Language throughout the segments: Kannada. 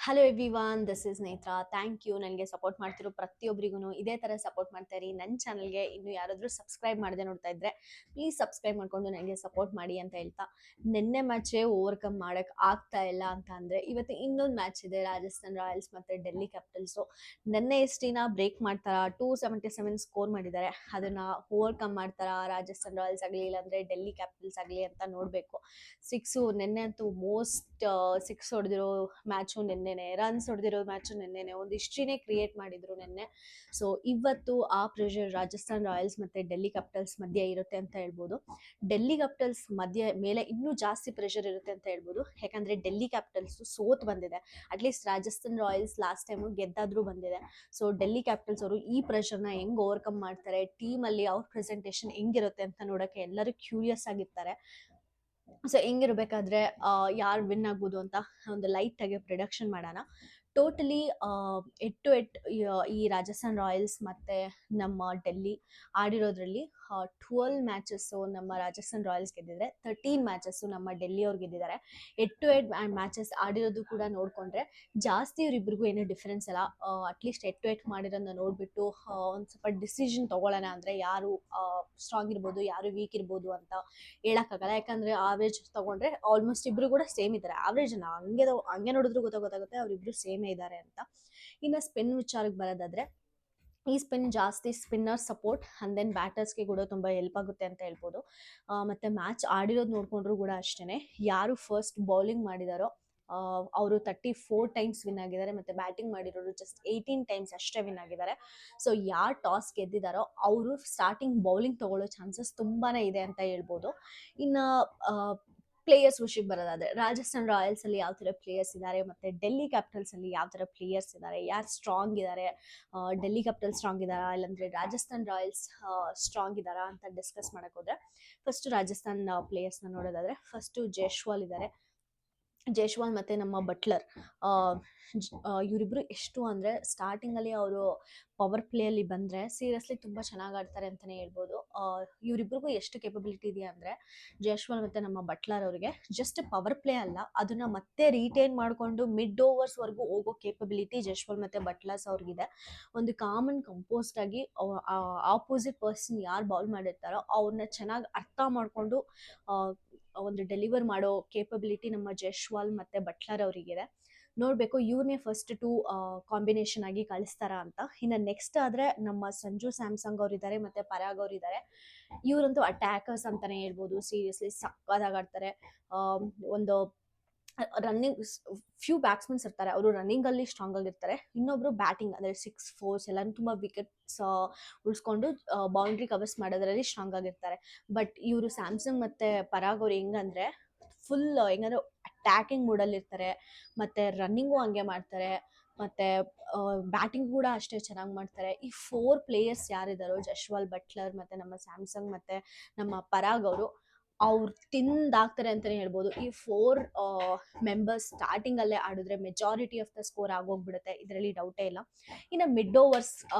Hello everyone, this is Netra. Thank you ನನಗೆ ಸಪೋರ್ಟ್ ಮಾಡ್ತಿರೋ ಪ್ರತಿಯೊಬ್ಬರಿಗೂ ಇದೇ ಥರ ಸಪೋರ್ಟ್ ಮಾಡ್ತಾ ಇರಿ. ನನ್ನ ಚಾನಲ್ಗೆ ಇನ್ನು ಯಾರಾದರೂ ಸಬ್ಸ್ಕ್ರೈಬ್ ಮಾಡದೆ ನೋಡ್ತಾ ಇದ್ರೆ ಪ್ಲೀಸ್ ಸಬ್ಸ್ಕ್ರೈಬ್ ಮಾಡ್ಕೊಂಡು ನನಗೆ ಸಪೋರ್ಟ್ ಮಾಡಿ ಅಂತ ಹೇಳ್ತಾ, ನಿನ್ನೆ ಮ್ಯಾಚೇ ಓವರ್ಕಮ್ ಮಾಡೋಕ್ಕೆ ಆಗ್ತಾ ಇಲ್ಲ ಅಂತ ಅಂದರೆ ಇವತ್ತು ಇನ್ನೊಂದು ಮ್ಯಾಚ್ ಇದೆ, ರಾಜಸ್ಥಾನ್ ರಾಯಲ್ಸ್ ಮತ್ತು ಡೆಲ್ಲಿ ಕ್ಯಾಪಿಟಲ್ಸು. ನಿನ್ನೆ ಎಷ್ಟಿನ ಬ್ರೇಕ್ ಮಾಡ್ತಾರಾ, 277 ಸ್ಕೋರ್ ಮಾಡಿದ್ದಾರೆ, ಅದನ್ನು ಓವರ್ಕಮ್ ಮಾಡ್ತಾರಾ ರಾಜಸ್ಥಾನ್ ರಾಯಲ್ಸ್ ಆಗಲಿ ಇಲ್ಲಾಂದರೆ ಡೆಲ್ಲಿ ಕ್ಯಾಪಿಟಲ್ಸ್ ಆಗಲಿ ಅಂತ ನೋಡಬೇಕು. ನಿನ್ನೆ ಅಂತೂ ಮೋಸ್ಟ್ ಸಿಕ್ಸ್ ಹೊಡೆದಿರೋ ಮ್ಯಾಚು ನಿನ್ನೆನೆ, ರನ್ಸ್ ಹೊಡೆದಿರೋ ಮ್ಯಾಚು ನಿನ್ನೆನೆ, ಒಂದು ಹಿಸ್ಟ್ರಿನೇ ಕ್ರಿಯೇಟ್ ಮಾಡಿದ್ರು ನಿನ್ನೆ. ಸೊ ಇವತ್ತು ಆ ಪ್ರೆಷರ್ ರಾಜಸ್ಥಾನ್ ರಾಯಲ್ಸ್ ಮತ್ತೆ ಡೆಲ್ಲಿ ಕ್ಯಾಪಿಟಲ್ಸ್ ಮಧ್ಯೆ ಇರುತ್ತೆ ಅಂತ ಹೇಳ್ಬೋದು. ಡೆಲ್ಲಿ ಕ್ಯಾಪಿಟಲ್ಸ್ ಮಧ್ಯೆ ಮೇಲೆ ಇನ್ನೂ ಜಾಸ್ತಿ ಪ್ರೆಷರ್ ಇರುತ್ತೆ ಅಂತ ಹೇಳ್ಬೋದು, ಯಾಕಂದ್ರೆ ಡೆಲ್ಲಿ ಕ್ಯಾಪಿಟಲ್ಸ್ ಸೋತ್ ಬಂದಿದೆ. At least Rajasthan Royals last time ಗೆದ್ದಾದ್ರೂ ಬಂದಿದೆ. ಸೊ ಡೆಲ್ಲಿ ಕ್ಯಾಪಿಟಲ್ಸ್ ಅವರು ಈ ಪ್ರೆಷರ್ನ ಹೆಂಗ್ ಓವರ್ಕಮ್ ಮಾಡ್ತಾರೆ, ಟೀಮಲ್ಲಿ ಅವ್ರ ಪ್ರೆಸೆಂಟೇಷನ್ ಹೆಂಗಿರುತ್ತೆ ಅಂತ ನೋಡೋಕೆ ಎಲ್ಲರೂ ಕ್ಯೂರಿಯಸ್ ಆಗಿರ್ತಾರೆ. ಸೊ ಹೆಂಗಿರ್ಬೇಕಾದ್ರೆ ಯಾರು ವಿನ್ ಆಗ್ಬೋದು ಅಂತ ಒಂದು ಲೈಟ್ ಆಗಿ ಪ್ರಿಡಕ್ಷನ್ ಮಾಡೋಣ. ಟೋಟಲಿ ಎಟ್ ಟು ಎಟ್ ಈ ರಾಜಸ್ಥಾನ್ ರಾಯಲ್ಸ್ ಮತ್ತೆ ನಮ್ಮ ಡೆಲ್ಲಿ ಆಡಿರೋದ್ರಲ್ಲಿ 12 ಮ್ಯಾಚಸ್ಸು ನಮ್ಮ ರಾಜಸ್ಥಾನ್ ರಾಯಲ್ಸ್ ಗೆದ್ದಿದ್ರೆ, 13 ಮ್ಯಾಚಸ್ಸು ನಮ್ಮ ಡೆಲ್ಲಿ ಅವ್ರು ಗೆದ್ದಿದ್ದಾರೆ. ಎಟ್ ಟು ಎಟ್ ಮ್ಯಾಚಸ್ ಆಡಿರೋದು ಕೂಡ ನೋಡಿಕೊಂಡ್ರೆ ಜಾಸ್ತಿ ಇವರಿಬ್ರಿಗೂ ಏನೂ ಡಿಫ್ರೆನ್ಸ್ ಇಲ್ಲ. ಅಟ್ಲೀಸ್ಟ್ ಎಟ್ ಟು ಎಟ್ ಮಾಡಿರೋದನ್ನ ನೋಡಿಬಿಟ್ಟು ಒಂದು ಸ್ವಲ್ಪ ಡಿಸಿಷನ್ ತೊಗೊಳ್ಳೋಣ ಅಂದರೆ ಯಾರು ಸ್ಟ್ರಾಂಗ್ ಇರ್ಬೋದು, ಯಾರು ವೀಕ್ ಇರ್ಬೋದು ಅಂತ ಹೇಳೋಕ್ಕಾಗಲ್ಲ. ಯಾಕಂದರೆ ಆವ್ರೇಜ್ ತೊಗೊಂಡ್ರೆ ಆಲ್ಮೋಸ್ಟ್ ಇಬ್ಬರು ಕೂಡ ಸೇಮ್ ಇದ್ದಾರೆ. ಆವ್ರೇಜ್ ಹಂಗೆ ನೋಡಿದ್ರು ಗೊತ್ತಾಗುತ್ತೆ ಅವರಿಬ್ರು ಸೇಮೇ ಇದ್ದಾರೆ ಅಂತ. ಇನ್ನು ಸ್ಪಿನ್ ವಿಚಾರಕ್ಕೆ ಬರೋದಾದ್ರೆ, ಈ ಸ್ಪಿನ್ ಜಾಸ್ತಿ ಸ್ಪಿನ್ನರ್ ಸಪೋರ್ಟ್ ಅಂಡ್ ದೆನ್ ಬ್ಯಾಟರ್ಸ್ಗೆ ಕೂಡ ತುಂಬ ಹೆಲ್ಪ್ ಆಗುತ್ತೆ ಅಂತ ಹೇಳ್ಬೋದು. ಮತ್ತು ಮ್ಯಾಚ್ ಆಡಿರೋದು ನೋಡಿಕೊಂಡ್ರು ಕೂಡ ಅಷ್ಟೇ, ಯಾರು ಫಸ್ಟ್ ಬೌಲಿಂಗ್ ಮಾಡಿದಾರೋ ಅವರು 34 ಟೈಮ್ಸ್ ವಿನ್ ಆಗಿದ್ದಾರೆ, ಮತ್ತು ಬ್ಯಾಟಿಂಗ್ ಮಾಡಿರೋರು ಜಸ್ಟ್ 18 ಟೈಮ್ಸ್ ಅಷ್ಟೇ ವಿನ್ ಆಗಿದ್ದಾರೆ. ಸೊ ಯಾರು ಟಾಸ್ ಗೆದ್ದಿದ್ದಾರೋ ಅವರು ಸ್ಟಾರ್ಟಿಂಗ್ ಬೌಲಿಂಗ್ ತಗೊಳ್ಳೋ ಚಾನ್ಸಸ್ ತುಂಬಾ ಇದೆ ಅಂತ ಹೇಳ್ಬೋದು. ಇನ್ನು ಪ್ಲೇಯರ್ಸ್ ವಿಷಯಕ್ಕೆ ಬರೋದಾದ್ರೆ, ರಾಜಸ್ಥಾನ್ ರಾಯಲ್ಸ್ ಅಲ್ಲಿ ಯಾವ ಥರ ಪ್ಲೇಯರ್ಸ್ ಇದ್ದಾರೆ ಮತ್ತು ಡೆಲ್ಲಿ ಕ್ಯಾಪಿಟಲ್ಸ್ ಅಲ್ಲಿ ಯಾವ ಥರ ಪ್ಲೇಯರ್ಸ್ ಇದ್ದಾರೆ, ಯಾರು ಸ್ಟ್ರಾಂಗ್ ಇದ್ದಾರೆ, ಡೆಲ್ಲಿ ಕ್ಯಾಪಿಟಲ್ಸ್ ಸ್ಟ್ರಾಂಗ್ ಇದ್ದಾರಾ ಇಲ್ಲಾಂದರೆ ರಾಜಸ್ಥಾನ್ ರಾಯಲ್ಸ್ ಸ್ಟ್ರಾಂಗ್ ಇದ್ದಾರಾ ಅಂತ ಡಿಸ್ಕಸ್ ಮಾಡೋಕೆ ಹೋದರೆ, ಫಸ್ಟ್ ರಾಜಸ್ಥಾನ್ ಪ್ಲೇಯರ್ಸ್ನ ನೋಡೋದಾದರೆ ಫಸ್ಟು ಜೈಸ್ವಾಲ್ ಮತ್ತು ನಮ್ಮ ಬಟ್ಲರ್. ಇವರಿಬ್ಬರು ಎಷ್ಟು ಅಂದರೆ ಸ್ಟಾರ್ಟಿಂಗಲ್ಲಿ ಅವರು ಪವರ್ ಪ್ಲೇಯಲ್ಲಿ ಬಂದರೆ ಸೀರಿಯಸ್ಲಿ ತುಂಬ ಚೆನ್ನಾಗಿ ಆಡ್ತಾರೆ ಅಂತಲೇ ಹೇಳ್ಬೋದು. ಇವರಿಬ್ರಿಗೂ ಎಷ್ಟು ಕೇಪಬಿಲಿಟಿ ಇದೆಯಾ ಅಂದರೆ, ಜೈಸ್ವಾಲ್ ಮತ್ತು ನಮ್ಮ ಬಟ್ಲರ್ ಅವರಿಗೆ ಜಸ್ಟ್ ಪವರ್ ಪ್ಲೇ ಅಲ್ಲ, ಅದನ್ನು ಮತ್ತೆ ರೀಟೈನ್ ಮಾಡಿಕೊಂಡು ಮಿಡ್ ಓವರ್ಸ್ವರೆಗೂ ಹೋಗೋ ಕೇಪಬಿಲಿಟಿ ಜೈಸ್ವಾಲ್ ಮತ್ತು ಬಟ್ಲರ್ಸ್ ಅವ್ರಿಗಿದೆ. ಒಂದು ಕಾಮನ್ ಕಂಪೋಸ್ಡ್ ಆಗಿ ಆಪೋಸಿಟ್ ಪರ್ಸನ್ ಯಾರು ಬೌಲ್ ಮಾಡಿರ್ತಾರೋ ಅವ್ರನ್ನ ಚೆನ್ನಾಗಿ ಅರ್ಥ ಮಾಡಿಕೊಂಡು ಒಂದು ಡೆಲಿವರ್ ಮಾಡೋ ಕೇಪಬಿಲಿಟಿ ನಮ್ಮ ಜೈಸ್ವಾಲ್ ಮತ್ತು ಬಟ್ಲರ್ ಅವರಿಗಿದೆ. ನೋಡಬೇಕು ಇವ್ರನ್ನೇ ಫಸ್ಟ್ ಟು ಕಾಂಬಿನೇಷನ್ ಆಗಿ ಕಳಿಸ್ತಾರಾ ಅಂತ. ಇನ್ನು ನೆಕ್ಸ್ಟ್ ಆದರೆ ನಮ್ಮ ಸಂಜು ಸ್ಯಾಮ್ಸಂಗ್ ಅವರಿದ್ದಾರೆ ಮತ್ತು ಪರಾಗ್ ಅವರಿದ್ದಾರೆ. ಇವರಂತೂ ಅಟ್ಯಾಕರ್ಸ್ ಅಂತಲೇ ಹೇಳ್ಬೋದು, ಸೀರಿಯಸ್ಲಿ ಸಕ್ಕದಾಗಿ ಆಡ್ತಾರೆ. ಒಂದು ರನ್ನಿಂಗ್ ಫ್ಯೂ ಬ್ಯಾಟ್ಸ್ಮನ್ಸ್ ಇರ್ತಾರೆ, ಅವರು ರನ್ನಿಂಗಲ್ಲಿ ಸ್ಟ್ರಾಂಗ್ ಆಗಿರ್ತಾರೆ. ಇನ್ನೊಬ್ರು ಬ್ಯಾಟಿಂಗ್ ಅಂದರೆ 6 4 ಎಲ್ಲ ತುಂಬ ವಿಕೆಟ್ಸ್ ಉಳಿಸ್ಕೊಂಡು ಬೌಂಡ್ರಿ ಕವರ್ಸ್ ಮಾಡೋದ್ರಲ್ಲಿ ಸ್ಟ್ರಾಂಗ್ ಆಗಿರ್ತಾರೆ. ಬಟ್ ಇವರು ಸ್ಯಾಮ್ಸಂಗ್ ಮತ್ತು ಪರಾಗ್ ಅವ್ರು ಹೆಂಗಂದರೆ ಫುಲ್ ಹೆಂಗಂದ್ರೆ ಅಟ್ಯಾಕಿಂಗ್ ಮೂಡಲ್ಲಿ ಇರ್ತಾರೆ, ಮತ್ತು ರನ್ನಿಂಗು ಹಂಗೆ ಮಾಡ್ತಾರೆ, ಮತ್ತು ಬ್ಯಾಟಿಂಗ್ ಕೂಡ ಅಷ್ಟೇ ಚೆನ್ನಾಗಿ ಮಾಡ್ತಾರೆ. ಈ 4 ಪ್ಲೇಯರ್ಸ್ ಯಾರಿದ್ದಾರೋ ಜೈಸ್ವಾಲ್, ಬಟ್ಲರ್ ಮತ್ತು ನಮ್ಮ ಸ್ಯಾಮ್ಸಂಗ್ ಮತ್ತು ನಮ್ಮ ಪರಾಗ್ ಅವ್ರು ತಿಂದಾಗ್ತಾರೆ ಅಂತಲೇ ಹೇಳ್ಬೋದು. ಈ 4 ಮೆಂಬರ್ಸ್ ಸ್ಟಾರ್ಟಿಂಗಲ್ಲೇ ಆಡಿದ್ರೆ ಮೆಜಾರಿಟಿ ಆಫ್ ದ ಸ್ಕೋರ್ ಆಗೋಗ್ಬಿಡುತ್ತೆ, ಇದರಲ್ಲಿ ಡೌಟೇ ಇಲ್ಲ. ಇನ್ನು ಮಿಡ್ ಓವರ್ಸ್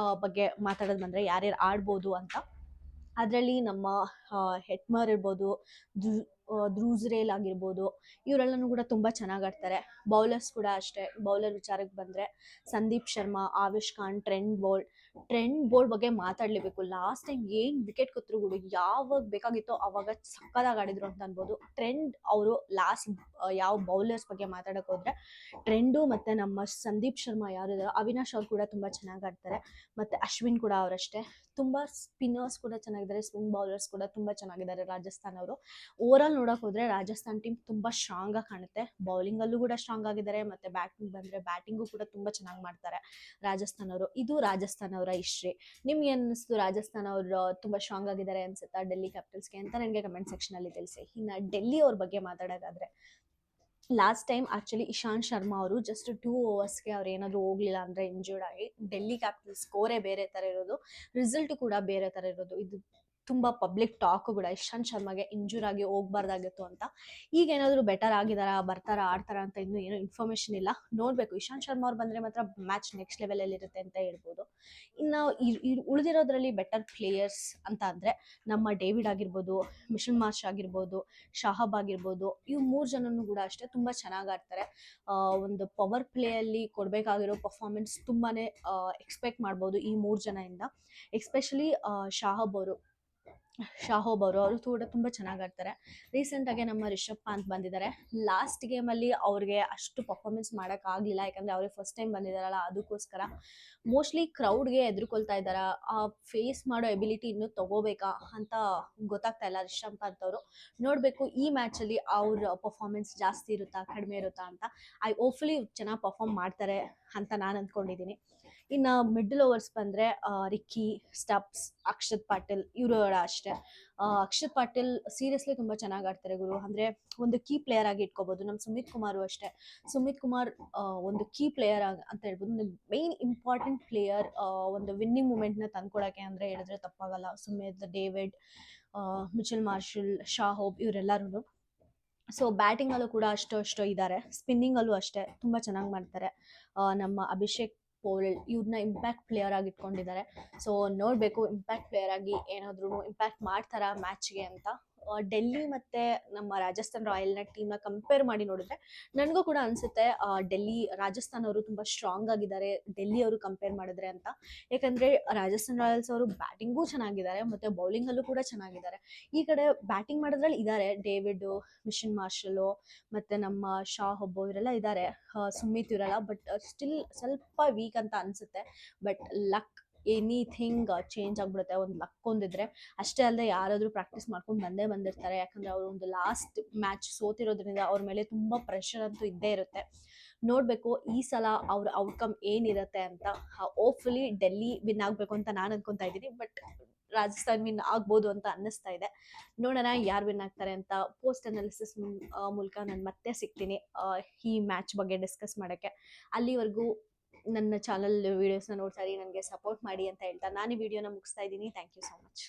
ಬಗ್ಗೆ ಮಾತಾಡೋದು ಬಂದರೆ ಯಾರ್ಯಾರು ಆಡ್ಬೋದು ಅಂತ, ಅದರಲ್ಲಿ ನಮ್ಮ ಹೆಟ್ಮರ್ ಇರ್ಬೋದು, ಧ್ರುವ್ಸ್ರೇಲ್ ಆಗಿರ್ಬೋದು, ಇವರೆಲ್ಲನೂ ಕೂಡ ತುಂಬ ಚೆನ್ನಾಗಿ ಆಡ್ತಾರೆ. ಬೌಲರ್ಸ್ ಕೂಡ ಅಷ್ಟೇ. ಬೌಲರ್ ವಿಚಾರಕ್ಕೆ ಬಂದರೆ ಸಂದೀಪ್ ಶರ್ಮಾ, ಆವೇಶ್ ಖಾನ್, ಟ್ರೆಂಡ್ ಬೋಲ್ಟ್ ಬಗ್ಗೆ ಮಾತಾಡಲೇಬೇಕು. ಲಾಸ್ಟ್ ಟೈಮ್ ಏನು ವಿಕೆಟ್ ಕೊಟ್ಟರು ಕೂಡ ಯಾವಾಗ ಬೇಕಾಗಿತ್ತೋ ಅವಾಗ ಸಕ್ಕದಾಗಿ ಆಡಿದ್ರು ಅಂತ ಅನ್ಬೋದು. ಅವರು ಲಾಸ್ಟ್ ಯಾವ ಬೌಲರ್ಸ್ ಬಗ್ಗೆ ಮಾತಾಡೋಕೆ ಹೋದರೆ ಟ್ರೆಂಡು ಮತ್ತು ನಮ್ಮ ಸಂದೀಪ್ ಶರ್ಮಾ ಯಾರಿದಾರೋ, ಅವಿನಾಶ್ ಅವ್ರು ಕೂಡ ತುಂಬ ಚೆನ್ನಾಗಿ ಆಡ್ತಾರೆ, ಮತ್ತು ಅಶ್ವಿನ್ ಕೂಡ ಅವರಷ್ಟೇ. ತುಂಬ ಸ್ಪಿನ್ನರ್ಸ್ ಕೂಡ ಚೆನ್ನಾಗಿದ್ದಾರೆ, ಸ್ಪಿನ್ ಬೌಲರ್ಸ್ ಕೂಡ ತುಂಬ ಚೆನ್ನಾಗಿದ್ದಾರೆ ರಾಜಸ್ಥಾನ್ ಅವರು. ಓವರಾಲ್ ನೋಡೋಕೆ ಹೋದರೆ ರಾಜಸ್ಥಾನ್ ಟೀಮ್ ತುಂಬ ಸ್ಟ್ರಾಂಗ್ ಆಗಿ ಕಾಣುತ್ತೆ. ಬೌಲಿಂಗಲ್ಲೂ ಕೂಡ ಸ್ಟ್ರಾಂಗ್ ಆಗಿದ್ದಾರೆ, ಮತ್ತು ಬ್ಯಾಟಿಂಗ್ ಬಂದರೆ ಬ್ಯಾಟಿಂಗು ಕೂಡ ತುಂಬ ಚೆನ್ನಾಗಿ ಮಾಡ್ತಾರೆ ರಾಜಸ್ಥಾನ್ ಅವರು. ಇದು ರಾಜಸ್ಥಾನ್ ಅವರ ಹಿಸ್ಟ್ರಿ. ನಿಮ್ಗೆ ಅನ್ನಿಸ್ತು ರಾಜಸ್ಥಾನ್ ಅವರು ತುಂಬ ಸ್ಟ್ರಾಂಗ್ ಆಗಿದ್ದಾರೆ ಅನ್ಸುತ್ತಾ ಡೆಲ್ಲಿ ಕ್ಯಾಪಿಟಲ್ಸ್ಗೆ ಅಂತ ನನಗೆ ಕಮೆಂಟ್ ಸೆಕ್ಷನಲ್ಲಿ ತಿಳಿಸಿ. ಇನ್ನು ಡೆಲ್ಲಿ ಅವ್ರ ಬಗ್ಗೆ ಮಾತಾಡೋದಾದ್ರೆ, last time actually Ishant Sharma ಅವರು ಜಸ್ಟ್ 2 ಓವರ್ಸ್ಗೆ ಅವ್ರು ಏನಾದರೂ ಹೋಗಲಿಲ್ಲ ಅಂದರೆ ಇಂಜೂರ್ಡ್ ಆಗಿ ಡೆಲ್ಲಿ ಕ್ಯಾಪಿಟಲ್ ಸ್ಕೋರೇ ಬೇರೆ ಥರ ಇರೋದು, ರಿಸಲ್ಟ್ ಕೂಡ ಬೇರೆ ಥರ ಇರೋದು. ಇದು ತುಂಬ ಪಬ್ಲಿಕ್ ಟಾಕ್ ಕೂಡ ಇಶಾಂತ್ ಶರ್ಮಾಗೆ ಇಂಜೂರ್ ಆಗಿ ಹೋಗ್ಬಾರ್ದಾಗಿತ್ತು ಅಂತ. ಈಗ ಏನಾದರೂ ಬೆಟರ್ ಆಗಿದಾರಾ, ಬರ್ತಾರಾ, ಆಡ್ತಾರಾ ಅಂತ ಇನ್ನೂ ಏನೋ ಇನ್ಫಾರ್ಮೇಷನ್ ಇಲ್ಲ. ನೋಡಬೇಕು. ಇಶಾಂತ್ ಶರ್ಮಾ ಅವ್ರು ಬಂದರೆ ಮಾತ್ರ ಮ್ಯಾಚ್ ನೆಕ್ಸ್ಟ್ ಲೆವೆಲಲ್ಲಿ ಇರುತ್ತೆ ಅಂತ ಹೇಳ್ಬೋದು. ಇನ್ನು ಉಳಿದಿರೋದ್ರಲ್ಲಿ ಬೆಟರ್ ಪ್ಲೇಯರ್ಸ್ ಅಂತ ಅಂದರೆ ನಮ್ಮ ಡೇವಿಡ್ ಆಗಿರ್ಬೋದು, ಮಿಶಲ್ ಮಾರ್ಷ್ ಆಗಿರ್ಬೋದು, ಶಾಹಬ್ ಆಗಿರ್ಬೋದು, ಇವು 3 ಜನನು ಕೂಡ ಅಷ್ಟೇ ತುಂಬ ಚೆನ್ನಾಗಿ ಆಡ್ತಾರೆ. ಒಂದು ಪವರ್ ಪ್ಲೇಯಲ್ಲಿ ಕೊಡಬೇಕಾಗಿರೋ ಪರ್ಫಾರ್ಮೆನ್ಸ್ ತುಂಬಾ ಎಕ್ಸ್ಪೆಕ್ಟ್ ಮಾಡ್ಬೋದು ಈ 3 ಜನದಿಂದ. ಎಸ್ಪೆಷಲಿ ಶಾಹೋಬ್ ಅವರು ಕೂಡ ತುಂಬ ಚೆನ್ನಾಗಿ ಆಡ್ತಾರೆ. ರೀಸೆಂಟಾಗಿ ನಮ್ಮ ರಿಷಬ್ ಪಂತ್ ಬಂದಿದ್ದಾರೆ. ಲಾಸ್ಟ್ ಗೇಮಲ್ಲಿ ಅವ್ರಿಗೆ ಅಷ್ಟು ಪರ್ಫಾರ್ಮೆನ್ಸ್ ಮಾಡೋಕ್ಕಾಗಲಿಲ್ಲ, ಯಾಕಂದರೆ ಅವ್ರಿಗೆ ಫಸ್ಟ್ ಟೈಮ್ ಬಂದಿದ್ದಾರಲ್ಲ, ಅದಕ್ಕೋಸ್ಕರ ಮೋಸ್ಟ್ಲಿ ಕ್ರೌಡ್ಗೆ ಎದುರ್ಕೊಳ್ತಾ ಇದ್ದಾರೆ. ಆ ಫೇಸ್ ಮಾಡೋ ಎಬಿಲಿಟಿ ಇನ್ನೂ ತಗೋಬೇಕಾ ಅಂತ ಗೊತ್ತಾಗ್ತಾ ಇಲ್ಲ ರಿಷಬ್ ಪಂತ್ ಅವರು. ನೋಡಬೇಕು ಈ ಮ್ಯಾಚಲ್ಲಿ ಅವ್ರ ಪರ್ಫಾರ್ಮೆನ್ಸ್ ಜಾಸ್ತಿ ಇರುತ್ತಾ, ಕಡಿಮೆ ಇರುತ್ತಾ ಅಂತ. ಹೋಪ್ಫುಲಿ ಚೆನ್ನಾಗಿ ಪರ್ಫಾರ್ಮ್ ಮಾಡ್ತಾರೆ ಅಂತ ನಾನು ಅಂದ್ಕೊಂಡಿದ್ದೀನಿ. ಇನ್ನು ಮಿಡ್ಲ್ ಓವರ್ಸ್ ಬಂದರೆ ರಿಕ್ಕಿ, ಸ್ಟಬ್ಸ್, ಅಕ್ಷತ್ ಪಾಟೀಲ್ ಇವರು ಅಷ್ಟೇ. ಅಕ್ಷತ್ ಪಾಟೀಲ್ ಸೀರಿಯಸ್ಲಿ ತುಂಬ ಚೆನ್ನಾಗಿ ಆಡ್ತಾರೆ ಗುರು. ಅಂದರೆ ಒಂದು ಕೀ ಪ್ಲೇಯರ್ ಆಗಿ ಇಟ್ಕೋಬೋದು. ನಮ್ಮ ಸುಮಿತ್ ಕುಮಾರು ಅಷ್ಟೇ. ಸುಮಿತ್ ಕುಮಾರ್ ಒಂದು ಕೀ ಪ್ಲೇಯರ್ ಅಂತ ಹೇಳ್ಬೋದು. ಒಂದು ಮೇನ್ ಇಂಪಾರ್ಟೆಂಟ್ ಪ್ಲೇಯರ್, ಒಂದು ವಿನ್ನಿಂಗ್ ಮೂಮೆಂಟ್ನ ತಂದ್ಕೊಡೋಕ್ಕೆ ಅಂದರೆ ಹೇಳಿದ್ರೆ ತಪ್ಪಾಗಲ್ಲ. ಸುಮಿತ್, ಡೇವಿಡ್, ಮಿಚೆಲ್ ಮಾರ್ಷಲ್, ಶಾಹೋಬ್ ಇವರೆಲ್ಲರೂ. ಸೊ ಬ್ಯಾಟಿಂಗಲ್ಲೂ ಕೂಡ ಅಷ್ಟು ಇದ್ದಾರೆ. ಸ್ಪಿನ್ನಿಂಗಲ್ಲೂ ಅಷ್ಟೇ ತುಂಬ ಚೆನ್ನಾಗಿ ಮಾಡ್ತಾರೆ. ನಮ್ಮ ಅಭಿಷೇಕ್ ಪೋರೆಲ್ ಇವ್ರನ್ನ ಇಂಪ್ಯಾಕ್ಟ್ ಪ್ಲೇಯರ್ ಆಗಿ ಇಟ್ಕೊಂಡಿದ್ದಾರೆ. ಸೊ ನೋಡಬೇಕು ಇಂಪ್ಯಾಕ್ಟ್ ಪ್ಲೇಯರ್ ಆಗಿ ಏನಾದ್ರೂ ಇಂಪ್ಯಾಕ್ಟ್ ಮಾಡ್ತಾರಾ ಮ್ಯಾಚ್ಗೆ ಅಂತ. ಡೆಲ್ಲಿ ಮತ್ತು ನಮ್ಮ ರಾಜಸ್ಥಾನ್ ರಾಯಲ್ನ ಟೀಮ್ನ ಕಂಪೇರ್ ಮಾಡಿ ನೋಡಿದ್ರೆ ನನಗೂ ಕೂಡ ಅನಿಸುತ್ತೆ ರಾಜಸ್ಥಾನ್ ಅವರು ತುಂಬ ಸ್ಟ್ರಾಂಗ್ ಆಗಿದ್ದಾರೆ ಡೆಲ್ಲಿ ಅವರು ಕಂಪೇರ್ ಮಾಡಿದ್ರೆ ಅಂತ. ಯಾಕಂದರೆ ರಾಜಸ್ಥಾನ್ ರಾಯಲ್ಸ್ ಅವರು ಬ್ಯಾಟಿಂಗೂ ಚೆನ್ನಾಗಿದ್ದಾರೆ ಮತ್ತು ಬೌಲಿಂಗಲ್ಲೂ ಕೂಡ ಚೆನ್ನಾಗಿದ್ದಾರೆ. ಈ ಕಡೆ ಬ್ಯಾಟಿಂಗ್ ಮಾಡೋದ್ರಲ್ಲಿ ಇದ್ದಾರೆ ಡೇವಿಡ್, ಮಿಶನ್ ಮಾರ್ಷಲು ಮತ್ತು ನಮ್ಮ ಶಾಹೊಬ್ಬ ಇವರೆಲ್ಲ ಇದ್ದಾರೆ. ಸುಮಿತ್ ಇವರೆಲ್ಲ. ಬಟ್ ಸ್ಟಿಲ್ ಸ್ವಲ್ಪ ವೀಕ್ ಅಂತ ಅನಿಸುತ್ತೆ. ಬಟ್ ಲಕ್ ಎನಿಥಿಂಗ್ ಚೇಂಜ್ ಆಗಿಬಿಡುತ್ತೆ ಒಂದು ಲಕ್ ಒಂದಿದ್ರೆ. ಅಷ್ಟೇ ಅಲ್ಲದೆ ಯಾರಾದರೂ ಪ್ರಾಕ್ಟೀಸ್ ಮಾಡ್ಕೊಂಡು ಬಂದಿರ್ತಾರೆ. ಯಾಕಂದರೆ ಅವರು ಒಂದು ಲಾಸ್ಟ್ ಮ್ಯಾಚ್ ಸೋತಿರೋದ್ರಿಂದ ಅವ್ರ ಮೇಲೆ ತುಂಬ ಪ್ರೆಷರ್ ಅಂತೂ ಇದ್ದೇ ಇರುತ್ತೆ. ನೋಡಬೇಕು ಈ ಸಲ ಅವ್ರ ಔಟ್ಕಮ್ ಏನಿರುತ್ತೆ ಅಂತ. ಹೋಪ್ಫುಲಿ ಡೆಲ್ಲಿ ವಿನ್ ಆಗಬೇಕು ಅಂತ ನಾನು ಅನ್ಕೊತಾ ಇದ್ದೀನಿ. ಬಟ್ ರಾಜಸ್ಥಾನ್ ವಿನ್ ಆಗ್ಬೋದು ಅಂತ ಅನ್ನಿಸ್ತಾ ಇದೆ. ನೋಡೋಣ ಯಾರು ವಿನ್ ಆಗ್ತಾರೆ ಅಂತ. ಪೋಸ್ಟ್ ಅನಾಲಿಸಿಸ್ ಮೂಲಕ ನಾನು ಮತ್ತೆ ಸಿಗ್ತೀನಿ ಈ ಮ್ಯಾಚ್ ಬಗ್ಗೆ ಡಿಸ್ಕಸ್ ಮಾಡೋಕ್ಕೆ. ಅಲ್ಲಿವರೆಗೂ ನನ್ನ ಚಾನಲ್ ವೀಡಿಯೋಸ್ನ ನೋಡ್ತಾ ಇರಿ, ನನಗೆ ಸಪೋರ್ಟ್ ಮಾಡಿ ಅಂತ ಹೇಳ್ತಾ ನಾನು ಈ ವಿಡಿಯೋನ ಮುಗಿಸ್ತಾ ಇದ್ದೀನಿ. Thank you so much.